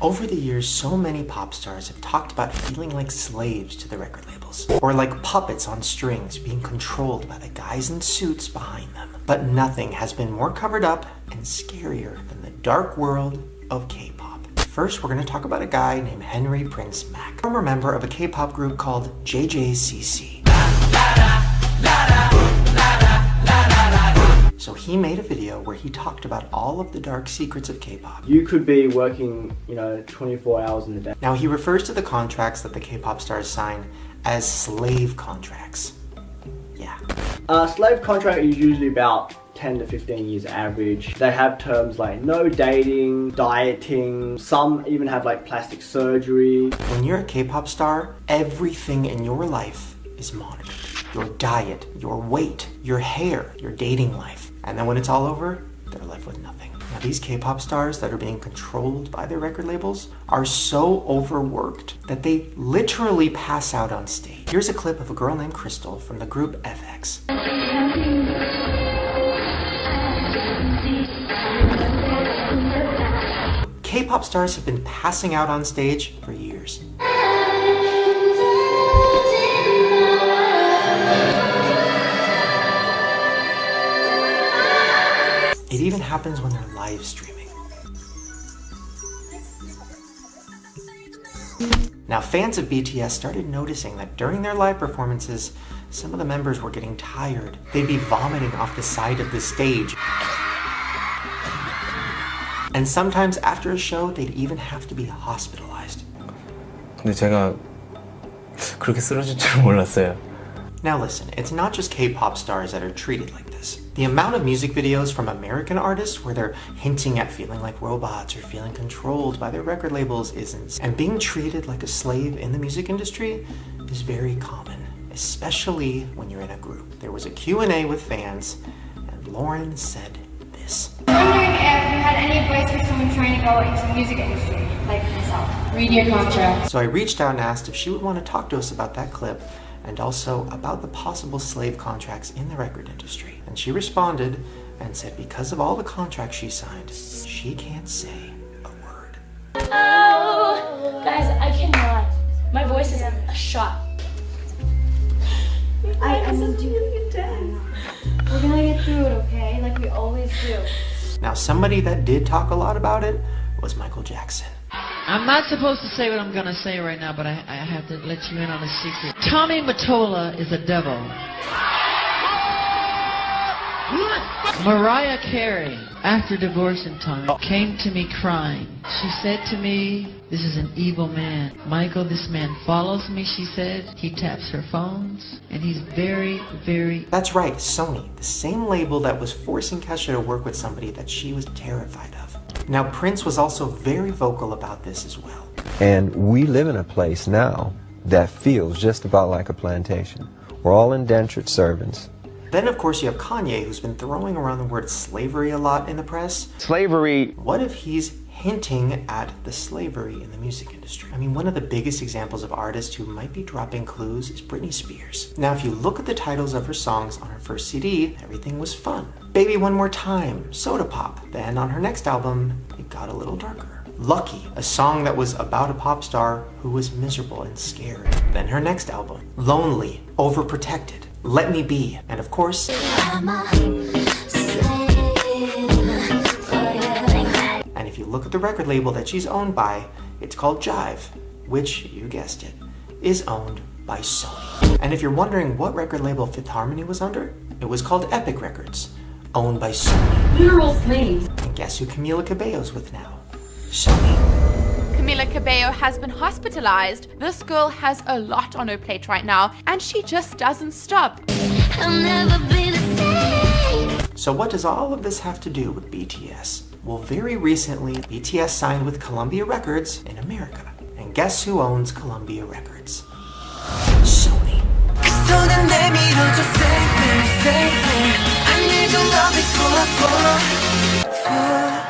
Over the years, so many pop stars have talked about feeling like slaves to the record labels, or like puppets on strings being controlled by the guys in suits behind them. But nothing has been more covered up and scarier than the dark world of K-pop. First, we're going to talk about a guy named Henry Prince Mack, former member of a K-pop group called JJCC. So he made a video where he talked about all of the dark secrets of K-pop. You could be working, 24 hours in a day. Now he refers to the contracts that the K-pop stars sign as slave contracts. Yeah. Slave contract is usually about 10 to 15 years average. They have terms like no dating, dieting, some even have like plastic surgery. When you're a K-pop star, everything in your life is monitored. Your diet, your weight, your hair, your dating life. And then when it's all over, they're left with nothing. Now these K-pop stars that are being controlled by their record labels are so overworked that they literally pass out on stage. Here's a clip of a girl named Crystal from the group FX. K-pop stars have been passing out on stage for years. It even happens when they're live streaming. Now, fans of BTS started noticing that during their live performances, some of the members were getting tired. They'd be vomiting off the side of the stage. And sometimes after a show, they'd even have to be hospitalized. 근데 제가 그렇게 쓰러질 줄 몰랐어요. Now listen, it's not just K-pop stars that are treated like this. The amount of music videos from American artists where they're hinting at feeling like robots or feeling controlled by their record labels is insane. And being treated like a slave in the music industry is very common, especially when you're in a group. There was a Q&A with fans, and Lauren said this. I'm wondering if you had any advice for someone trying to go into the music industry, like myself. Read your contract. So I reached out and asked if she would want to talk to us about that clip and also about the possible slave contracts in the record industry. And she responded and said because of all the contracts she signed, she can't say a word. Oh, guys, I cannot. My voice is a shot. I need you. We're gonna get through it, okay? Like we always do. Now, somebody that did talk a lot about it was Michael Jackson. I'm not supposed to say what I'm going to say right now, but I have to let you in on a secret. Tommy Mottola is a devil. Mariah Carey, after divorcing Tommy, came to me crying. She said to me, "This is an evil man. Michael, this man follows me," she said. "He taps her phones, and he's very, very..." That's right, Sony, the same label that was forcing Kesha to work with somebody that she was terrified of. Now, Prince was also very vocal about this as well. And we live in a place now that feels just about like a plantation. We're all indentured servants. Then, of course, you have Kanye, who's been throwing around the word slavery a lot in the press. Slavery. What if he's hinting at the slavery in the music industry? I mean, one of the biggest examples of artists who might be dropping clues is Britney Spears. Now, if you look at the titles of her songs on her first CD, everything was fun. Baby One More Time, Soda Pop. Then on her next album, it got a little darker. Lucky, a song that was about a pop star who was miserable and scared. Then her next album, Lonely, Overprotected, Let Me Be, and of course, and if you look at the record label that she's owned by, it's called Jive, which, you guessed it, is owned by Sony. And if you're wondering what record label Fifth Harmony was under, it was called Epic Records, owned by Sony. Literal slaves. And guess who Camila Cabello's with now? Sony. Camila Cabello has been hospitalized. This girl has a lot on her plate right now, and she just doesn't stop. I'll never be the same. So what does all of this have to do with BTS? Well, very recently, BTS signed with Columbia Records in America. And guess who owns Columbia Records? Sony. I need your love before I fall.